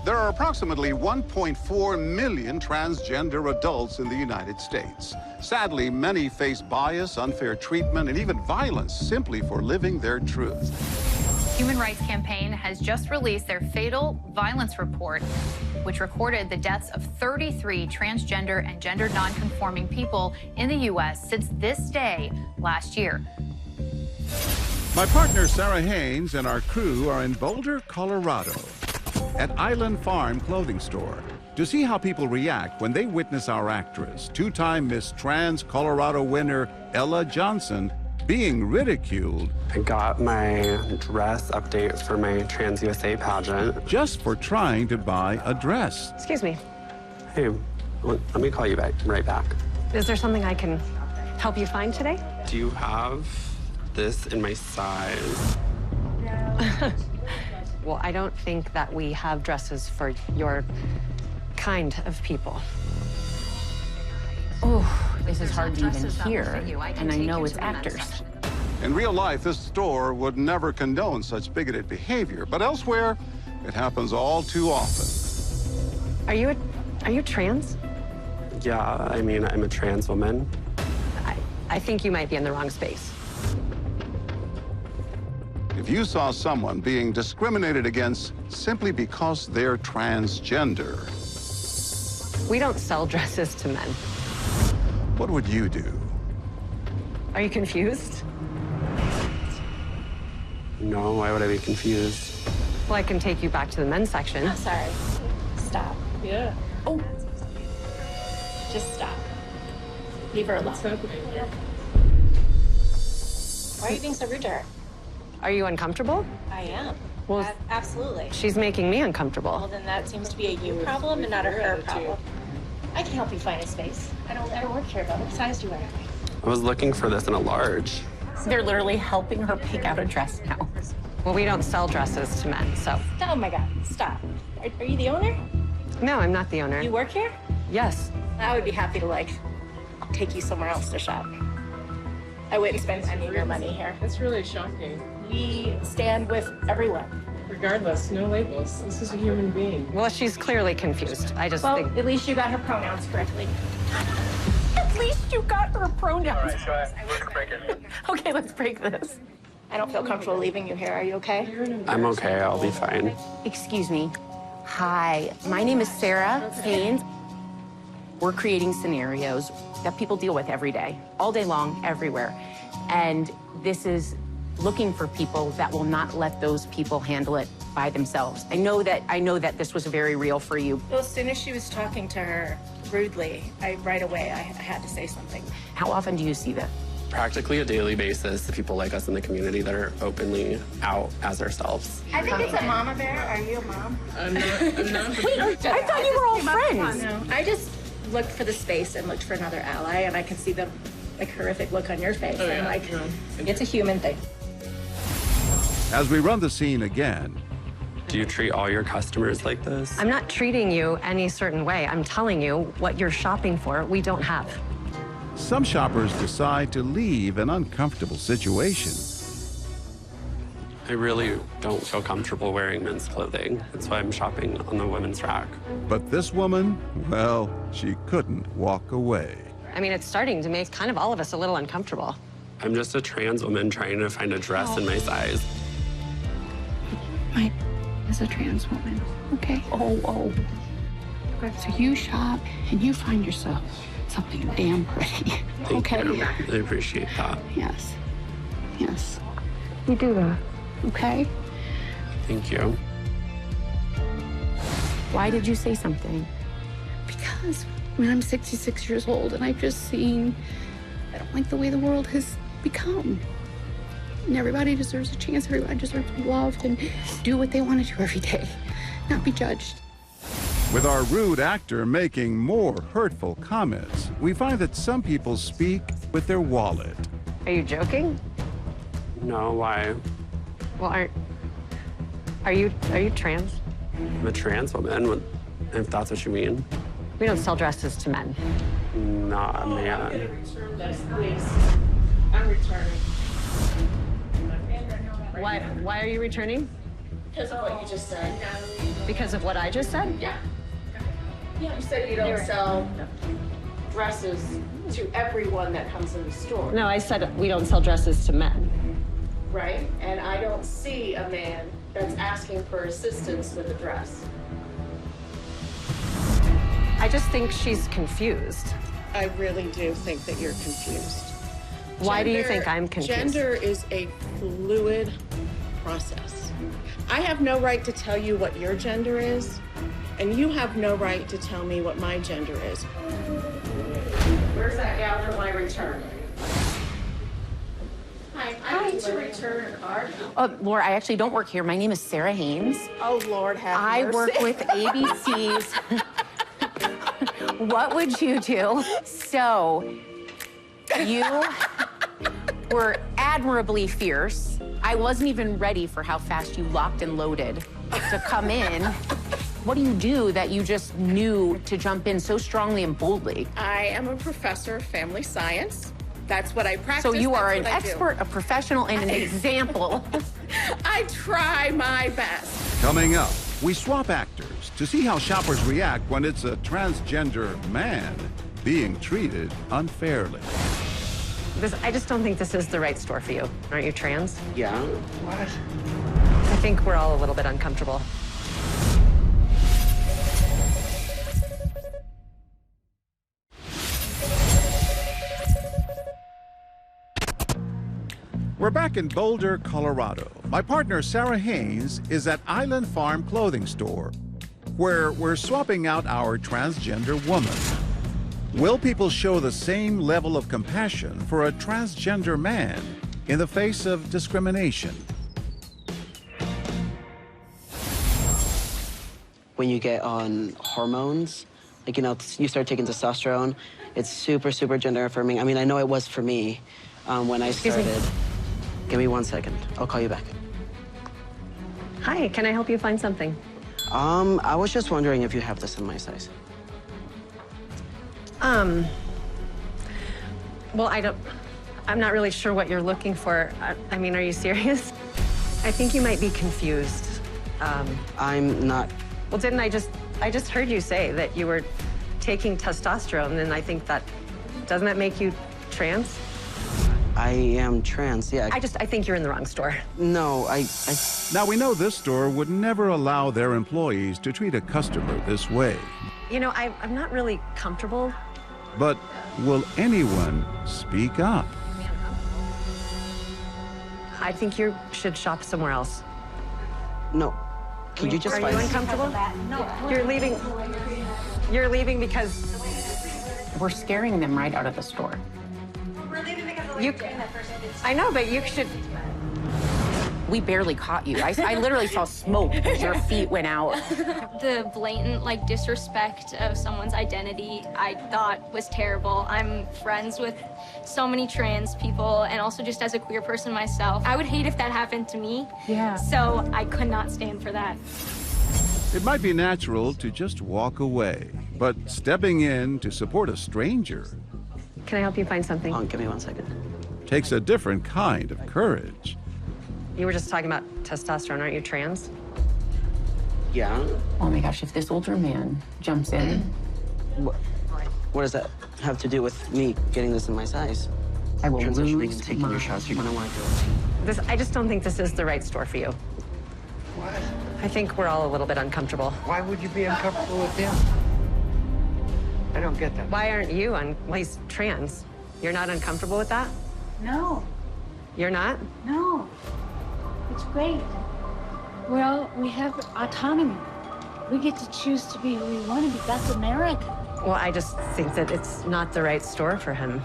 There are approximately 1.4 million transgender adults in the United States. Sadly, many face bias, unfair treatment, and even violence simply for living their truth. Human Rights Campaign has just released their fatal violence report, which recorded the deaths of 33 transgender and gender nonconforming people in the U.S. since this day last year. My partner, Sarah Haynes, and our crew are in Boulder, Colorado, at Island Farm Clothing Store to see how people react when they witness our actress, two-time Miss Trans Colorado winner Ella Johnson, being ridiculed. I got my dress update for my Trans USA pageant. Just for trying to buy a dress. Excuse me. Hey, let me call you right back. Is there something I can help you find today? Do you have this in my size? Well, I don't think that we have dresses for your kind of people. Oh, this is hard to even hear, and I know it's actors. In real life, this store would never condone such bigoted behavior, but elsewhere, it happens all too often. Are you trans? Yeah, I mean, I'm a trans woman. I think you might be in the wrong space. If you saw someone being discriminated against simply because they're transgender, We don't sell dresses to men. what would you do? Are you confused? No, why would I be confused? Well, I can take you back to the men's section. I'm sorry. Stop. Yeah. Oh. Just stop. Leave her alone. Why are you being so rude to her? Are you uncomfortable? I am. Well, Absolutely. she's making me Well, uncomfortable. then that seems to be a you problem and not a her problem. I can help you find a space. I don't ever work here, but what size do you wear? I was looking for this in a large. They're literally helping her pick out a dress now. Well, we don't sell dresses to men, so. Oh my God, stop. Are you the owner? No, I'm not the owner. You work here? Yes. I would be happy to, like, take you somewhere else to shop. I wouldn't spend any of your money here. That's really shocking. We stand with everyone. Regardless, no labels. This is a human being. Well, she's clearly confused. I just Well, think. at least you got her pronouns correctly. At least you got her pronouns. Go ahead. Let's break it. Okay, let's break this. I don't feel comfortable leaving you here. Are you okay? I'm okay, I'll be fine. Excuse me. Hi, my name is Sarah Haynes. We're creating scenarios that people deal with every day, all day long, everywhere. And this is looking for people that will not let those people handle it by themselves. I know that this was very real for you. Well, as soon as she was talking to her rudely, right away I had to say something. How often do you see that? Practically a daily basis, the people like us in the community that are openly out as ourselves. I think it's a mama bear. Are you a mom? I'm not. I thought you were all friends. No, I just looked for the space and looked for another ally, and I can see the horrific look on your face. Oh, yeah. I'm like, it's a human thing. As we run the scene again, Do you treat all your customers like this? I'm not treating you any certain way. I'm telling you what you're shopping for, we don't have. some shoppers decide to leave an uncomfortable situation. I really don't feel comfortable wearing men's clothing. That's why I'm shopping on the women's rack. But this woman, well, she couldn't walk away. I mean, it's starting to make kind of all of us a little uncomfortable. I'm just a trans woman trying to find a dress in my size. I is a trans woman, okay? Oh. So you shop and you find yourself something damn pretty, Thank okay? you. I appreciate that. Yes. You do that, okay? Thank you. Why did you say something? Because when I'm 66 years old and I've just seen, I don't like the way the world has become. And everybody deserves a chance, everybody deserves to be loved and do what they want to do every day, not be judged. With our rude actor making more hurtful comments, we find that some people speak with their wallet. Are you joking? No, why? Well, are you trans? I'm a trans woman, if that's what you mean. We don't sell dresses to men. Not a man. Please. I'm returning. Why are you returning? Because of what you just said. Because of what I just said? Yeah. You said you don't sell dresses to everyone that comes in the store, No, I said we don't sell dresses to men. right? And I don't see a man that's asking for assistance with a dress. I just think she's confused. I really do think that you're confused. Why do you think I'm confused? Gender is a fluid process. I have no right to tell you what your gender is, and you have no right to tell me what my gender is. Where's that gal for my return? Hi, I need to return a card. Laura, I actually don't work here. My name is Sarah Haynes. Oh, Lord have I mercy. work with ABC's. What would you do? So, you were admirably fierce. I wasn't even ready for how fast you locked and loaded to come in. What do you do that you just knew to jump in so strongly and boldly? I am a professor of family science. That's what I practice. So you are That's an what I do. expert, a professional, and an example. I try my best. Coming up, we swap actors to see how shoppers react when it's a transgender man being treated unfairly. I just don't think this is the right store for you. Aren't you trans? Yeah. I think we're all a little bit uncomfortable. We're back in Boulder, Colorado. My partner, Sarah Haynes, is at Island Farm Clothing Store, where we're swapping out our transgender woman. Will people show the same level of compassion for a transgender man in the face of discrimination? When you get on hormones, like, you know, you start taking testosterone, it's super, super gender affirming. I mean, I know it was for me when I started. Give me 1 second. I'll call you back. Hi, can I help you find something? I was just wondering if you have this in my size. Well, I'm not really sure what you're looking for. I mean, are you serious? I think you might be confused. I'm not. Well, didn't I just heard you say that you were taking testosterone, and I think doesn't that make you trans? I am trans, yeah. I think you're in the wrong store. No, Now, we know this store would never allow their employees to treat a customer this way. You know, I'm not really comfortable. But will anyone speak up? I think you should shop somewhere else. No. Could you just Are find... you uncomfortable? No. You're leaving. You're leaving because We're scaring them right out of the store. I know, but you should. We barely caught you. I literally saw smoke as your feet went out. The blatant, like, disrespect of someone's identity, I thought was terrible. I'm friends with so many trans people, and also just as a queer person myself. I would hate if that happened to me. Yeah. So I could not stand for that. It might be natural to just walk away, but stepping in to support a stranger Can I help you find something? Give me 1 second. takes a different kind of courage. You were just talking about testosterone. Aren't you trans? Yeah? Oh my gosh, if this older man jumps in, What does that have to do with me getting this in my size? I will Transitioning lose and taking my your shots, you're gonna want to do it. I just don't think this is the right store for you. What? I think we're all a little bit uncomfortable. Why would you be uncomfortable with him? I don't get that. Why aren't you well, he's trans. You're not uncomfortable with that? No, You're not? no. It's great. Well, we have autonomy. We get to choose to be who we want to be. That's America. Well, I just think that it's not the right store for him.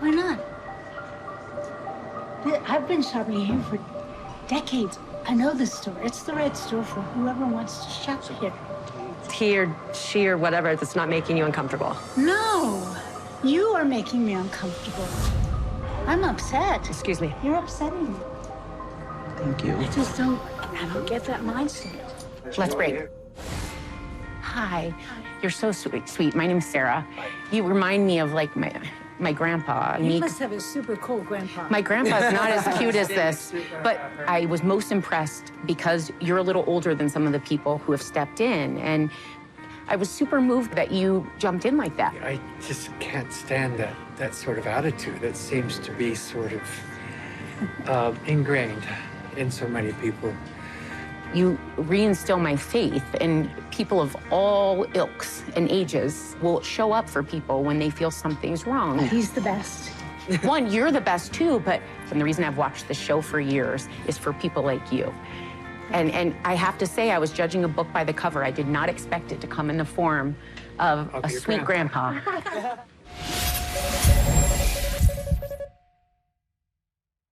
Why not? I've been shopping here for decades. I know this store. It's the right store for whoever wants to shop here. He or she or whatever that's not making you uncomfortable. No, you are making me uncomfortable. I'm upset. Excuse me. You're upsetting me. Thank you. I don't get that mindset. let's break. Hi, you're so sweet. My name's Sarah. You remind me of like my grandpa. You must have a super cool grandpa. My grandpa's not as cute as this, but I was most impressed because you're a little older than some of the people who have stepped in, and I was super moved that you jumped in like that. I just can't stand that sort of attitude. That seems to be sort of ingrained in so many people. You reinstill my faith, and people of all ilks and ages will show up for people when they feel something's wrong. He's the best. One, you're the best too, but and the reason I've watched the show for years is for people like you. And I have to say, I was judging a book by the cover. I did not expect it to come in the form of a sweet grandpa.